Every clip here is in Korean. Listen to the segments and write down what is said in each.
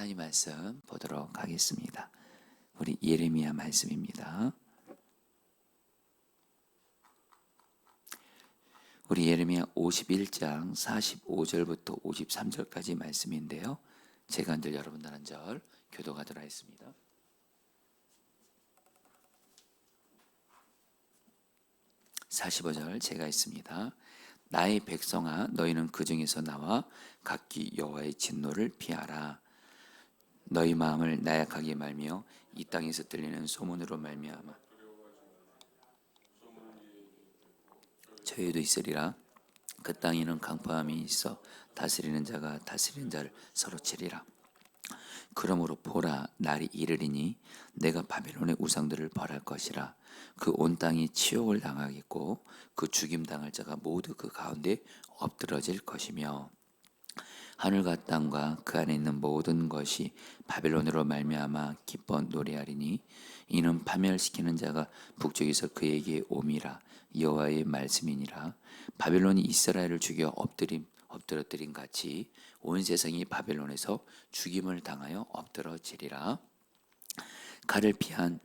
하나님 말씀 보도록 하겠습니다. 우리 예레미야 말씀입니다. 우리 예레미야 51장 45절부터 53절까지 말씀인데요. 제가 늘 여러분들 한 절 교독하도록 하겠습니다. (45절) 제가 있습니다. 나의 백성아, 너희는 그 중에서 나와 각기 여호와의 진노를 피하라. 너희 마음을 나약하게 말며 이 땅에서 들리는 소문으로 말미암아 저희도 있으리라. 그 땅에는 강포함이 있어 다스리는 자가 다스리는 자를 서로 치리라. 그러므로 보라, 날이 이르리니 내가 바벨론의 우상들을 벌할 것이라. 그 온 땅이 치욕을 당하겠고 그 죽임 당할 자가 모두 그 가운데 엎드러질 것이며 하늘과 땅과 그 안에 있는 모든 것이 바벨론으로 말미암아 기뻐 노래하리니 이는 파멸시키는 자가 북쪽에서 그에게 옴이라. 여호와의 말씀이니라. 바벨론이 이스라엘을 죽여 엎드러뜨린 같이 온 세상이 바벨론에서 죽임을 당하여 엎드러지리라. 칼을 피한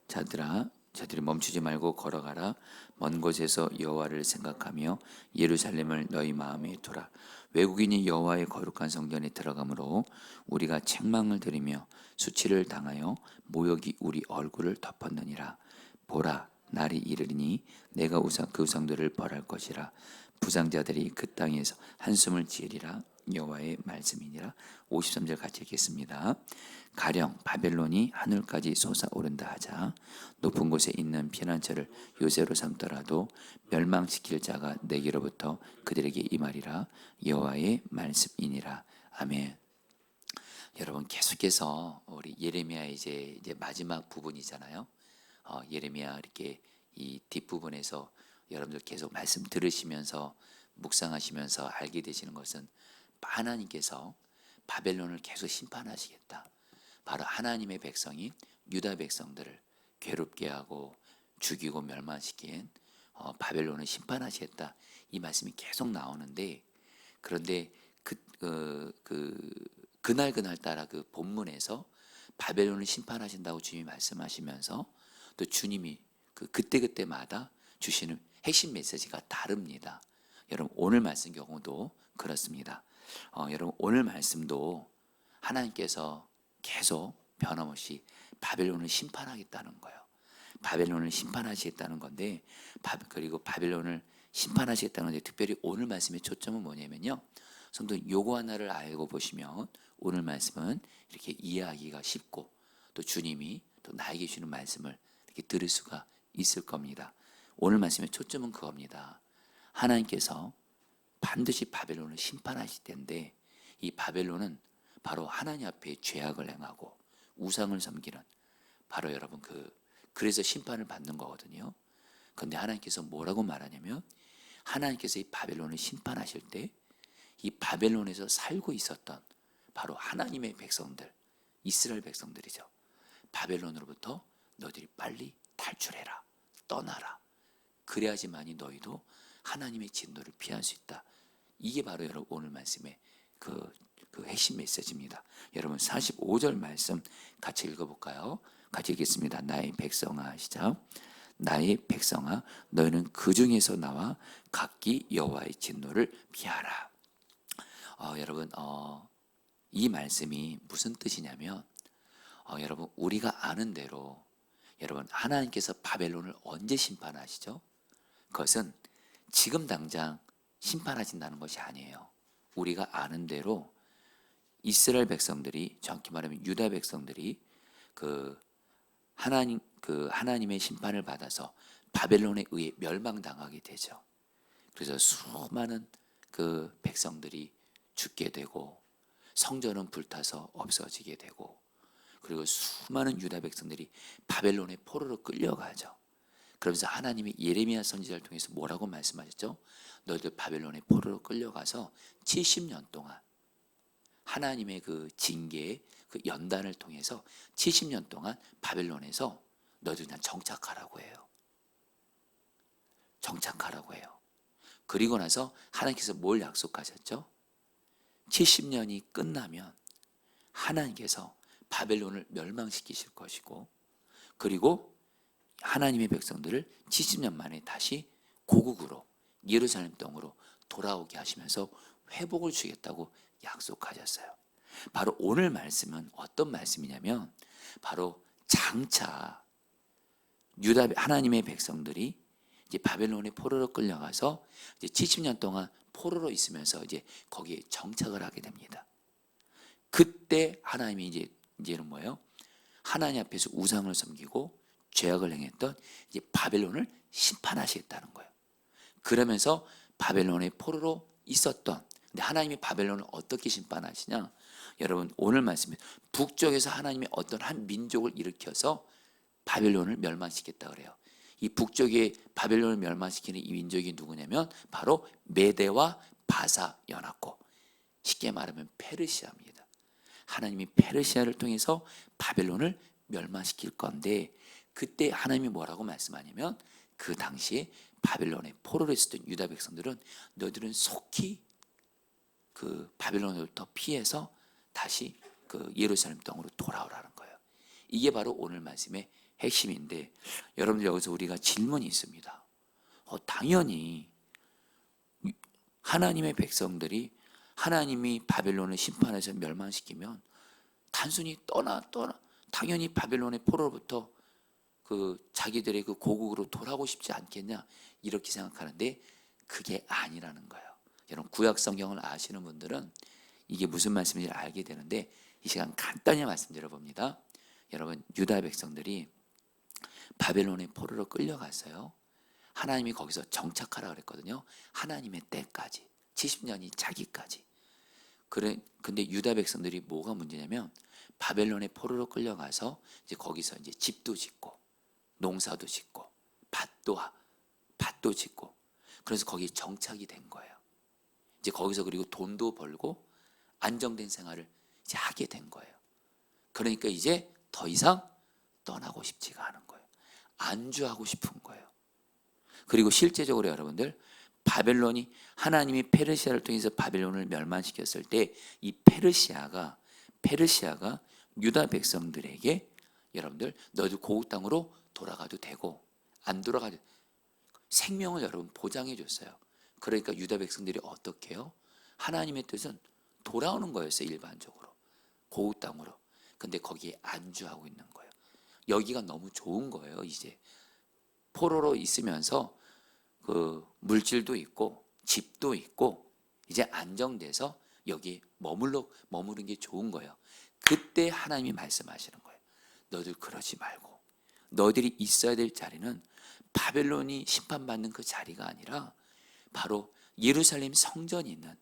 자들아, 저들이 멈추지 말고 걸어가라. 먼 곳에서 여호와를 생각하며 예루살렘을 너희 마음에 두라. 외국인이 여호와의 거룩한 성전에 들어가므로 우리가 책망을 들으며 수치를 당하여 모욕이 우리 얼굴을 덮었느니라. 보라, 날이 이르리니 내가 그 우상들을 벌할 것이라. 부상자들이 그 땅에서 한숨을 지으리라. 여호와의 말씀이니라. 53절 같이 읽겠습니다. 가령 바벨론이 하늘까지 솟아오른다 하자. 높은 곳에 있는 피난처를 요새로 삼더라도 멸망시킬 자가 내게로부터 그들에게 임하리라. 여호와의 말씀이니라. 아멘. 여러분, 계속해서 우리 예레미야 이제 마지막 부분이잖아요. 예레미야 이렇게 이 뒷부분에서 여러분들 계속 말씀 들으시면서 묵상하시면서 알게 되시는 것은 하나님께서 바벨론을 계속 심판하시겠다. 바로 하나님의 백성인 유다 백성들을 괴롭게 하고 죽이고 멸망시킨 바벨론을 심판하시겠다. 이 말씀이 계속 나오는데, 그런데 그날 따라 그 본문에서 바벨론을 심판하신다고 주님이 말씀하시면서 또 주님이 그때마다 주시는 핵심 메시지가 다릅니다. 여러분, 오늘 말씀 경우도 그렇습니다. 여러분, 오늘 말씀도 하나님께서 계속 변함없이 바벨론을 심판하겠다는 거예요. 바벨론을 심판하시겠다는 건데, 그리고 바벨론을 심판하시겠다는 건데, 특별히 오늘 말씀의 초점은 뭐냐면요, 성도 요거 하나를 알고 보시면 오늘 말씀은 이렇게 이해하기가 쉽고 또 주님이 또 나에게 주는 말씀을 이렇게 들을 수가 있을 겁니다. 오늘 말씀의 초점은 그겁니다. 하나님께서 반드시 바벨론을 심판하실 텐데, 이 바벨론은 바로 하나님 앞에 죄악을 행하고 우상을 섬기는, 바로 여러분 그래서 심판을 받는 거거든요. 그런데 하나님께서 뭐라고 말하냐면, 하나님께서 이 바벨론을 심판하실 때 이 바벨론에서 살고 있었던 바로 하나님의 백성들, 이스라엘 백성들이죠. 바벨론으로부터 너희들이 빨리 탈출해라, 떠나라. 그래야지만이 너희도 하나님의 진노를 피할 수 있다. 이게 바로 여러분 오늘 말씀의 그 핵심 메시지입니다. 여러분, 45절 말씀 같이 읽어볼까요? 같이 읽겠습니다. 나의 백성아, 시작. 나의 백성아, 너희는 그 중에서 나와 각기 여호와의 진노를 피하라. 여러분, 이 말씀이 무슨 뜻이냐면, 여러분, 우리가 아는 대로 여러분, 하나님께서 바벨론을 언제 심판하시죠? 그것은 지금 당장 심판하신다는 것이 아니에요. 우리가 아는 대로 이스라엘 백성들이, 정확히 말하면 유다 백성들이 하나님의 심판을 받아서 바벨론에 의해 멸망당하게 되죠. 그래서 수많은 그 백성들이 죽게 되고 성전은 불타서 없어지게 되고, 그리고 수많은 유다 백성들이 바벨론의 포로로 끌려가죠. 그러면서 하나님이 예레미야 선지자를 통해서 뭐라고 말씀하셨죠? 너희들 바벨론의 포로로 끌려가서 70년 동안 하나님의 그 징계의 그 연단을 통해서 70년 동안 바벨론에서 너희들 그냥 정착하라고 해요. 정착하라고 해요. 그리고 나서 하나님께서 뭘 약속하셨죠? 70년이 끝나면 하나님께서 바벨론을 멸망시키실 것이고, 그리고 하나님의 백성들을 70년 만에 다시 고국으로 예루살렘 땅으로 돌아오게 하시면서 회복을 주겠다고 약속하셨어요. 바로 오늘 말씀은 어떤 말씀이냐면, 바로 장차 유다 하나님의 백성들이 이제 바벨론의 포로로 끌려가서 이제 70년 동안 포로로 있으면서 이제 거기에 정착을 하게 됩니다. 그때 하나님이 이제는 뭐예요? 하나님 앞에서 우상을 섬기고 죄악을 행했던 이제 바벨론을 심판하시겠다는 거예요. 그러면서 바벨론의 포로로 있었던, 근데 하나님이 바벨론을 어떻게 심판하시냐? 여러분 오늘 말씀에 북쪽에서 하나님이 어떤 한 민족을 일으켜서 바벨론을 멸망시켰다 그래요. 이 북쪽에 바벨론을 멸망시키는 이 민족이 누구냐면 바로 메대와 바사 연합국, 쉽게 말하면 페르시아입니다. 하나님이 페르시아를 통해서 바벨론을 멸망시킬 건데, 그때 하나님이 뭐라고 말씀하냐면, 그 당시에 바벨론의 포로로 있었던 유다 백성들은 너희들은 속히 그 바벨론으로부터 피해서 다시 그 예루살렘 땅으로 돌아오라는 거예요. 이게 바로 오늘 말씀의 핵심인데, 여러분들 여기서 우리가 질문이 있습니다. 당연히 하나님의 백성들이 하나님이 바벨론을 심판해서 멸망시키면 단순히 당연히 바벨론의 포로로부터 그 자기들의 그 고국으로 돌아오고 싶지 않겠냐, 이렇게 생각하는데 그게 아니라는 거예요. 여러분 구약 성경을 아시는 분들은 이게 무슨 말씀인지 알게 되는데, 이 시간 간단히 말씀드려 봅니다. 여러분 유다 백성들이 바벨론의 포로로 끌려갔어요. 하나님이 거기서 정착하라 그랬거든요. 하나님의 때까지 70년이 자기까지. 근데 유다 백성들이 뭐가 문제냐면, 바벨론의 포로로 끌려가서 이제 거기서 이제 집도 짓고 농사도 짓고 밭도 짓고, 그래서 거기 정착이 된 거예요. 이제 거기서 그리고 돈도 벌고 안정된 생활을 이제 하게 된 거예요. 그러니까 이제 더 이상 떠나고 싶지가 않은 거예요. 안주하고 싶은 거예요. 그리고 실제적으로 여러분들 바벨론이 하나님이 페르시아를 통해서 바벨론을 멸망시켰을 때 이 페르시아가 유다 백성들에게 여러분들 너희들 고국 땅으로 돌아가도 되고 안 돌아가도 생명을 여러분 보장해 줬어요. 그러니까 유다 백성들이 어떻게 해요? 하나님의 뜻은 돌아오는 거였어요. 일반적으로 고국 땅으로. 근데 거기에 안주하고 있는 거예요. 여기가 너무 좋은 거예요. 이제 포로로 있으면서 그 물질도 있고 집도 있고 이제 안정돼서 여기 머무른 게 좋은 거예요. 그때 하나님이 말씀하시는 거예요. 너희들 그러지 말고 너희들이 있어야 될 자리는 바벨론이 심판받는 그 자리가 아니라 바로 예루살렘 성전이 있는,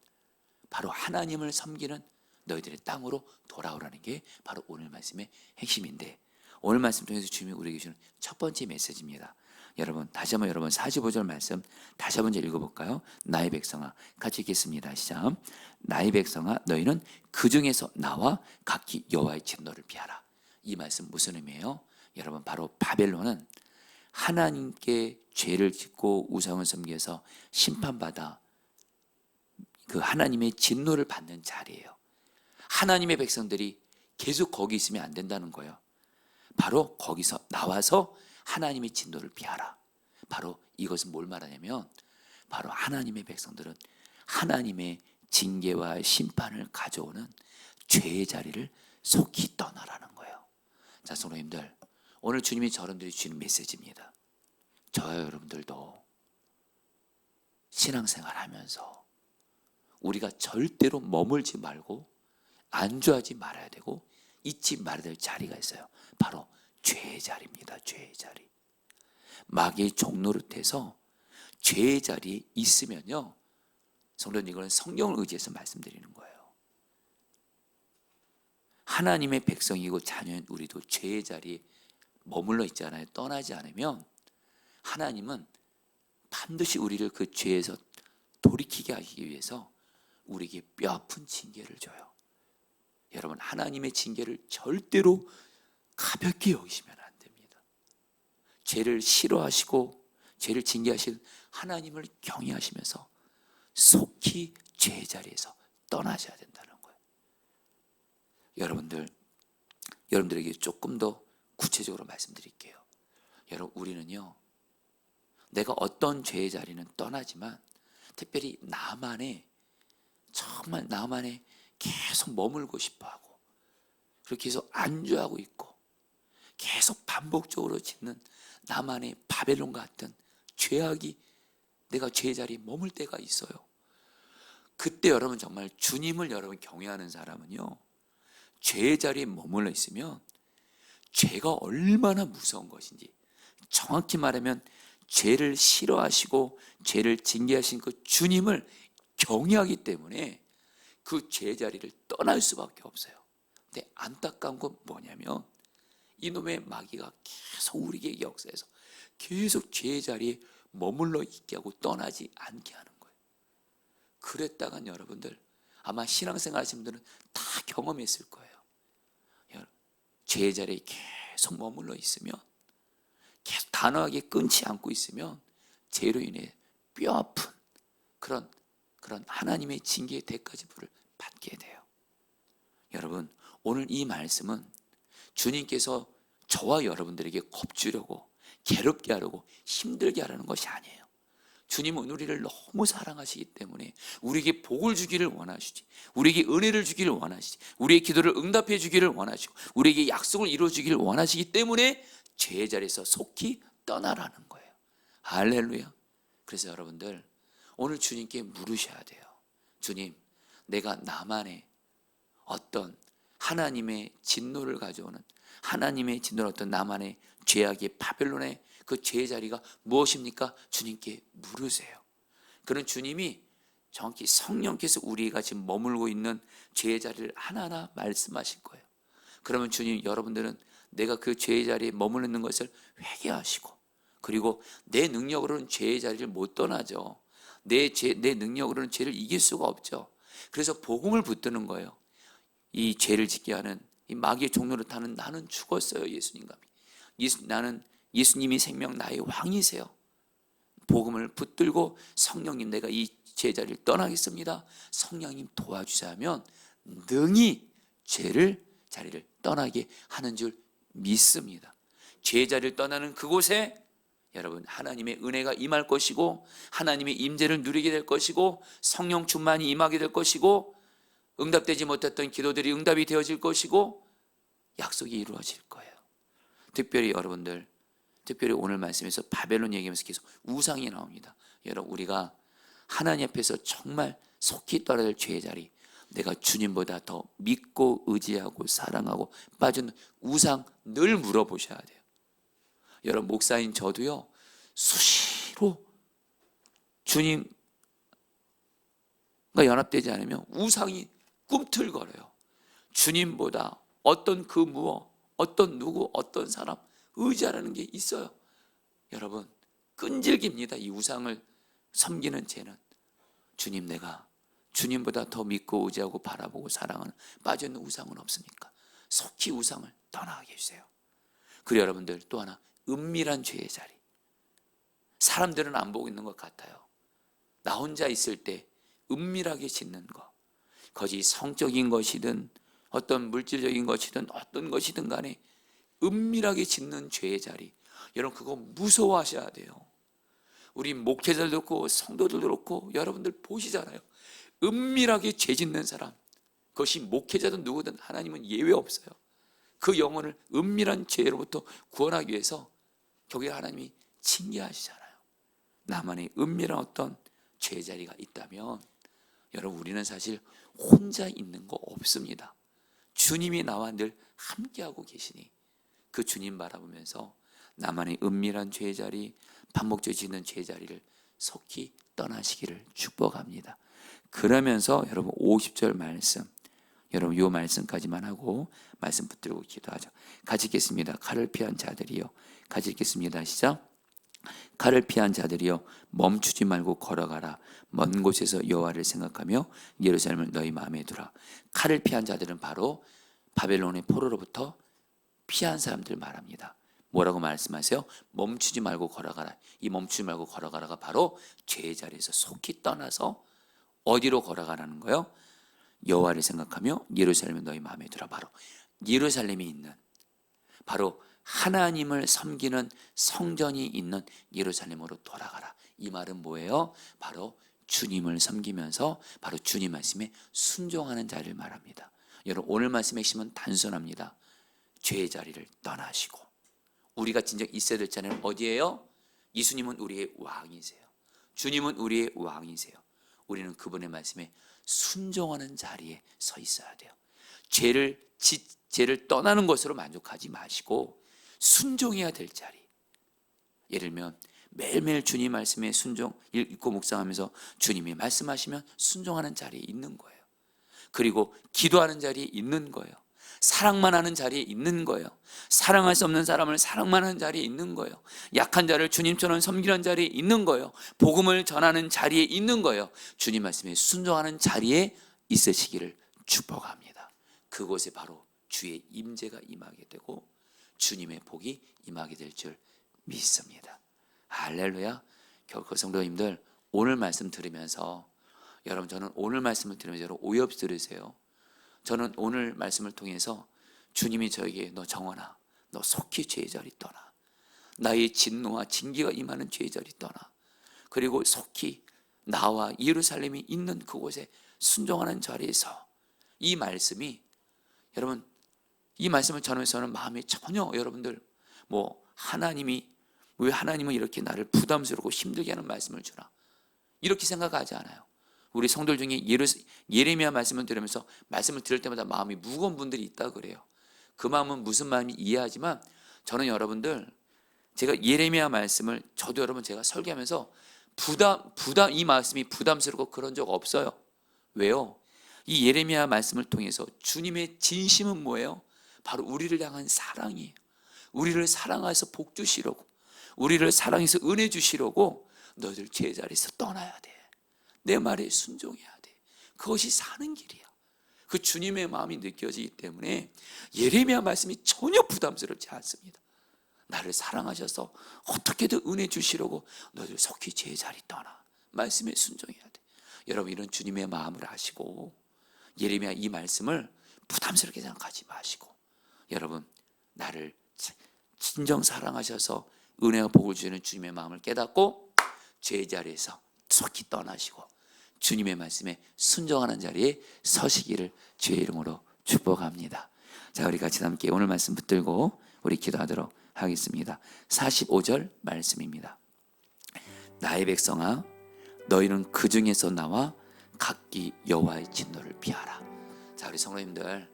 바로 하나님을 섬기는 너희들의 땅으로 돌아오라는 게 바로 오늘 말씀의 핵심인데, 오늘 말씀 통해서 주님이 우리에게 주는 첫 번째 메시지입니다. 여러분 다시 한번 여러분 45절 말씀 다시 한번 읽어볼까요? 나의 백성아, 같이 읽겠습니다. 시작. 나의 백성아, 너희는 그 중에서 나와 각기 여호와의 진노를 피하라. 이 말씀 무슨 의미예요? 여러분 바로 바벨론은 하나님께 죄를 짓고 우상을 섬겨서 심판받아 그 하나님의 진노를 받는 자리예요. 하나님의 백성들이 계속 거기 있으면 안 된다는 거예요. 바로 거기서 나와서 하나님의 진노를 피하라. 바로 이것은 뭘 말하냐면, 바로 하나님의 백성들은 하나님의 징계와 심판을 가져오는 죄의 자리를 속히 떠나라는 거예요. 자, 성도님들, 오늘 주님이 저런들이 주는 메시지입니다. 저와 여러분들도 신앙생활 하면서 우리가 절대로 머물지 말고 안주하지 말아야 되고 잊지 말아야 될 자리가 있어요. 바로 죄의 자리입니다. 죄의 자리. 마귀의 종노릇해서 죄의 자리에 있으면요, 성도님, 이거는 성경을 의지해서 말씀드리는 거예요. 하나님의 백성이고 자녀인 우리도 죄의 자리에 머물러 있잖아요. 떠나지 않으면 하나님은 반드시 우리를 그 죄에서 돌이키게 하기 위해서 우리에게 뼈아픈 징계를 줘요. 여러분, 하나님의 징계를 절대로 가볍게 여기시면 안 됩니다. 죄를 싫어하시고 죄를 징계하시는 하나님을 경외하시면서 속히 죄의 자리에서 떠나셔야 된다는 거예요. 여러분들에게 조금 더 구체적으로 말씀드릴게요. 여러분, 우리는요, 내가 어떤 죄의 자리는 떠나지만 특별히 정말 나만에 계속 머물고 싶어하고, 그렇게 계속 안주하고 있고, 계속 반복적으로 짓는 나만의 바벨론 같은 죄악이 내가 죄의 자리에 머물 때가 있어요. 그때 여러분, 정말 주님을 여러분 경외하는 사람은요, 죄의 자리에 머물러 있으면 죄가 얼마나 무서운 것인지, 정확히 말하면 죄를 싫어하시고 죄를 징계하신 그 주님을 경외하기 때문에 그 죄의 자리를 떠날 수밖에 없어요. 근데 안타까운 건 뭐냐면, 이놈의 마귀가 계속 우리에게 역사해서 계속 죄의 자리에 머물러 있게 하고 떠나지 않게 하는 거예요. 그랬다간 여러분들, 아마 신앙생활 하시는 분들은 다 경험했을 거예요. 죄의 자리에 계속 머물러 있으면, 계속 단호하게 끊지 않고 있으면 죄로 인해 뼈아픈 그런 하나님의 징계의 대가지불을 받게 돼요. 여러분, 오늘 이 말씀은 주님께서 저와 여러분들에게 겁주려고, 괴롭게 하려고, 힘들게 하려는 것이 아니에요. 주님은 우리를 너무 사랑하시기 때문에 우리에게 복을 주기를 원하시지, 우리에게 은혜를 주기를 원하시지, 우리의 기도를 응답해 주기를 원하시고, 우리에게 약속을 이루어 주기를 원하시기 때문에 죄의 자리에서 속히 떠나라는 거예요. 할렐루야. 그래서 여러분들, 오늘 주님께 물으셔야 돼요. 주님, 내가 나만의 어떤 하나님의 진노를 가져오는, 하나님의 진노를 어떤 나만의 죄악의 바벨론의 그 죄의 자리가 무엇입니까? 주님께 물으세요. 그런 주님이 정확히 성령께서 우리가 지금 머물고 있는 죄의 자리를 하나하나 말씀하실 거예요. 그러면 주님, 여러분들은 내가 그 죄의 자리에 머물러 있는 것을 회개하시고, 그리고 내 능력으로는 죄의 자리를 못 떠나죠. 내 능력으로는 죄를 이길 수가 없죠. 그래서 복음을 붙드는 거예요. 이 죄를 짓게 하는 이 마귀의 종로를 타는 나는 죽었어요, 예수님과. 나는 예수님이 생명 나의 왕이세요. 복음을 붙들고, 성령님, 내가 이 제자리를 떠나겠습니다, 성령님 도와주자면 능히 자리를 떠나게 하는 줄 믿습니다. 제자리를 떠나는 그곳에 여러분, 하나님의 은혜가 임할 것이고, 하나님의 임재를 누리게 될 것이고, 성령 충만이 임하게 될 것이고, 응답되지 못했던 기도들이 응답이 되어질 것이고, 약속이 이루어질 거예요. 특별히 여러분들, 특별히 오늘 말씀에서 바벨론 얘기하면서 계속 우상이 나옵니다. 여러분, 우리가 하나님 앞에서 정말 속히 떠나야 될 죄의 자리, 내가 주님보다 더 믿고 의지하고 사랑하고 빠진 우상 늘 물어보셔야 돼요. 여러분, 목사인 저도요, 수시로 주님과 연합되지 않으면 우상이 꿈틀거려요. 주님보다 어떤 그 무엇, 어떤 누구, 어떤 사람 의지하라는 게 있어요. 여러분, 끈질깁니다. 이 우상을 섬기는 죄는. 주님, 내가 주님보다 더 믿고 의지하고 바라보고 사랑하는 빠져있는 우상은 없습니까? 속히 우상을 떠나게 해주세요. 그리고 여러분들, 또 하나, 은밀한 죄의 자리. 사람들은 안 보고 있는 것 같아요. 나 혼자 있을 때 은밀하게 짓는 것, 거짓 성적인 것이든 어떤 물질적인 것이든 어떤 것이든 간에 은밀하게 짓는 죄의 자리, 여러분, 그거 무서워하셔야 돼요. 우리 목회자들도 그렇고 성도들도 그렇고 여러분들 보시잖아요. 은밀하게 죄 짓는 사람, 그것이 목회자든 누구든 하나님은 예외 없어요. 그 영혼을 은밀한 죄로부터 구원하기 위해서 거기에 하나님이 징계하시잖아요. 나만의 은밀한 어떤 죄의 자리가 있다면, 여러분, 우리는 사실 혼자 있는 거 없습니다. 주님이 나와 늘 함께하고 계시니 그 주님 바라보면서 나만의 은밀한 죄의 자리, 반복적으로 짓는 죄의 자리를 속히 떠나시기를 축복합니다. 그러면서 여러분, 50절 말씀, 여러분, 요 말씀까지만 하고 말씀 붙들고 기도하죠. 같이 읽겠습니다. 칼을 피한 자들이요, 같이 읽겠습니다. 시작. 칼을 피한 자들이여, 멈추지 말고 걸어가라. 먼 곳에서 여호와를 생각하며 예루살렘을 너희 마음에 두라. 칼을 피한 자들은 바로 바벨론의 포로로부터 피한 사람들 말합니다. 뭐라고 말씀하세요? 멈추지 말고 걸어가라. 이 멈추지 말고 걸어가라가 바로 죄의 자리에서 속히 떠나서 어디로 걸어가라는 거예요? 여호와를 생각하며 예루살렘이 너희 마음에 들어. 바로 예루살렘이 있는, 바로 하나님을 섬기는 성전이 있는 예루살렘으로 돌아가라. 이 말은 뭐예요? 바로 주님을 섬기면서 바로 주님 말씀에 순종하는 자리를 말합니다. 여러분, 오늘 말씀의 핵심은 단순합니다. 죄의 자리를 떠나시고, 우리가 진정 있어야 될 자리는 어디예요? 예수님은 우리의 왕이세요. 주님은 우리의 왕이세요. 우리는 그분의 말씀에 순종하는 자리에 서 있어야 돼요. 죄를 떠나는 것으로 만족하지 마시고 순종해야 될 자리. 예를 들면 매일매일 주님 말씀에 순종 읽고 묵상하면서 주님이 말씀하시면 순종하는 자리에 있는 거예요. 그리고 기도하는 자리에 있는 거예요. 사랑만 하는 자리에 있는 거예요. 사랑할 수 없는 사람을 사랑만 하는 자리에 있는 거예요. 약한 자를 주님처럼 섬기는 자리에 있는 거예요. 복음을 전하는 자리에 있는 거예요. 주님 말씀에 순종하는 자리에 있으시기를 축복합니다. 그곳에 바로 주의 임재가 임하게 되고 주님의 복이 임하게 될 줄 믿습니다. 할렐루야. 결코 성도님들, 오늘 말씀 들으면서 여러분, 저는 오늘 말씀을 들으면서 여러분 오해 없이 들으세요. 저는 오늘 말씀을 통해서 주님이 저에게 너 정원아, 너 속히 죄의 자리 떠나. 나의 진노와 징계가 임하는 죄의 자리 떠나. 그리고 속히 나와 예루살렘이 있는 그곳에 순종하는 자리에서, 이 말씀이 여러분, 이 말씀을 전하면서는 마음에 전혀 여러분들 왜 하나님은 이렇게 나를 부담스럽고 힘들게 하는 말씀을 주나, 이렇게 생각하지 않아요. 우리 성도들 중에 예레미야 말씀을 들으면서 말씀을 들을 때마다 마음이 무거운 분들이 있다 그래요. 그 마음은 무슨 마음인지 이해하지만 저는 여러분들, 제가 예레미야 말씀을 저도 여러분 제가 설교하면서 이 말씀이 부담스럽고 그런 적 없어요. 왜요? 이 예레미야 말씀을 통해서 주님의 진심은 뭐예요? 바로 우리를 향한 사랑이에요. 우리를 사랑해서 복 주시려고, 우리를 사랑해서 은혜 주시려고 너희들 제자리에서 떠나야 돼. 내 말에 순종해야 돼. 그것이 사는 길이야. 그 주님의 마음이 느껴지기 때문에 예레미야 말씀이 전혀 부담스럽지 않습니다. 나를 사랑하셔서 어떻게든 은혜 주시려고 너희들 속히 제자리 떠나. 말씀에 순종해야 돼. 여러분, 이런 주님의 마음을 아시고 예레미야 이 말씀을 부담스럽게 생각하지 마시고, 여러분, 나를 진정 사랑하셔서 은혜와 복을 주시는 주님의 마음을 깨닫고 제자리에서 속히 떠나시고 주님의 말씀에 순종하는 자리에 서시기를 주의 이름으로 축복합니다. 자, 우리 같이 함께 오늘 말씀 붙들고 우리 기도하도록 하겠습니다. 45절 말씀입니다. 나의 백성아, 너희는 그 중에서 나와 각기 여호와의 진노를 피하라. 자, 우리 성도님들,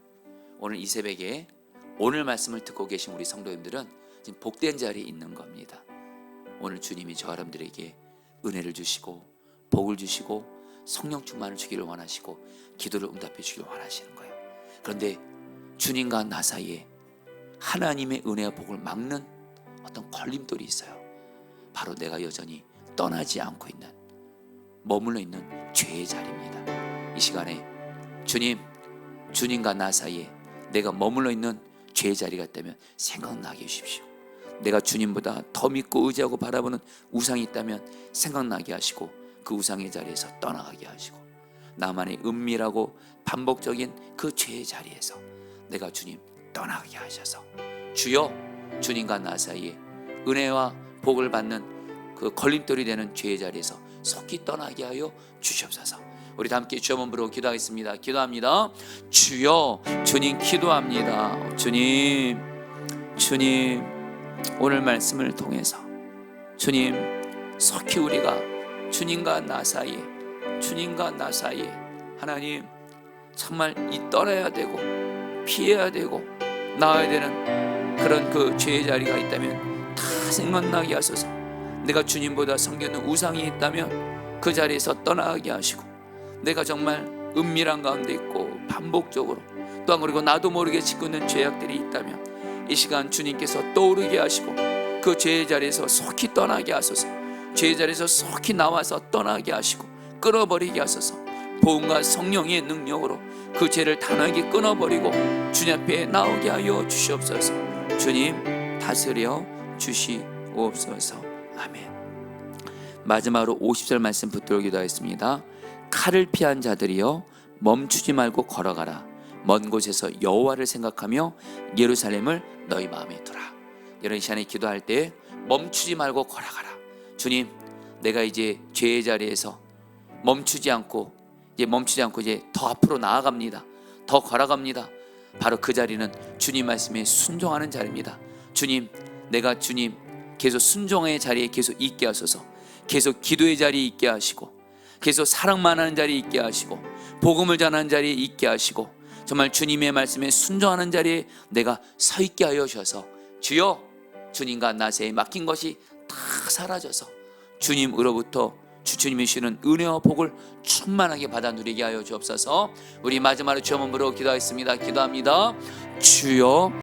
오늘 이 새벽에 오늘 말씀을 듣고 계신 우리 성도님들은 지금 복된 자리에 있는 겁니다. 오늘 주님이 저 여러분들에게 은혜를 주시고 복을 주시고 성령 충만을 주기를 원하시고 기도를 응답해 주기를 원하시는 거예요. 그런데 주님과 나 사이에 하나님의 은혜와 복을 막는 어떤 걸림돌이 있어요. 바로 내가 여전히 떠나지 않고 있는, 머물러 있는 죄의 자리입니다. 이 시간에 주님과 나 사이에 내가 머물러 있는 죄의 자리가 있다면 생각나게 해주십시오. 내가 주님보다 더 믿고 의지하고 바라보는 우상이 있다면 생각나게 하시고 그 우상의 자리에서 떠나가게 하시고, 나만의 은밀하고 반복적인 그 죄의 자리에서 내가 주님 떠나게 하셔서 주여, 주님과 나 사이에 은혜와 복을 받는 그 걸림돌이 되는 죄의 자리에서 속히 떠나게 하여 주시옵소서. 우리 다 함께 주여 한번 부르고 기도하겠습니다. 기도합니다. 주여, 주님 기도합니다. 주님 오늘 말씀을 통해서 주님, 속히 우리가 주님과 나 사이에 하나님 정말 떠나야 되고 피해야 되고 나와야 되는 그런 그 죄의 자리가 있다면 다 생각나게 하소서. 내가 주님보다 섬기는 우상이 있다면 그 자리에서 떠나게 하시고, 내가 정말 은밀한 가운데 있고 반복적으로 또한 그리고 나도 모르게 짓고 있는 죄악들이 있다면 이 시간 주님께서 떠오르게 하시고 그 죄의 자리에서 속히 떠나게 하소서. 죄의 자리에서 속히 나와서 떠나게 하시고 끊어버리게 하소서. 복음과 성령의 능력으로 그 죄를 단호하게 끊어버리고 주님 앞에 나오게 하여 주시옵소서. 주님 다스려 주시옵소서. 아멘. 마지막으로 50절 말씀 붙들어 기도하겠습니다. 칼을 피한 자들이여 멈추지 말고 걸어가라. 먼 곳에서 여호와를 생각하며 예루살렘을 너희 마음에 두라. 이런 시간에 기도할 때 멈추지 말고 걸어가라. 주님, 내가 이제 죄의 자리에서 멈추지 않고 이제 더 앞으로 나아갑니다. 더 걸어갑니다. 바로 그 자리는 주님 말씀에 순종하는 자리입니다. 주님, 내가 주님 계속 순종의 자리에 계속 있게 하소서. 계속 기도의 자리에 있게 하시고, 계속 사랑만 하는 자리에 있게 하시고, 복음을 전하는 자리에 있게 하시고, 정말 주님의 말씀에 순종하는 자리에 내가 서 있게 하여 주셔서, 주여, 주님과 나세에 맡긴 것이 다 사라져서 주님으로부터 주님이 주시는 은혜와 복을 충만하게 받아 누리게 하여 주옵소서. 우리 마지막으로 주여 한번 부르고 기도하겠습니다. 기도합니다. 주여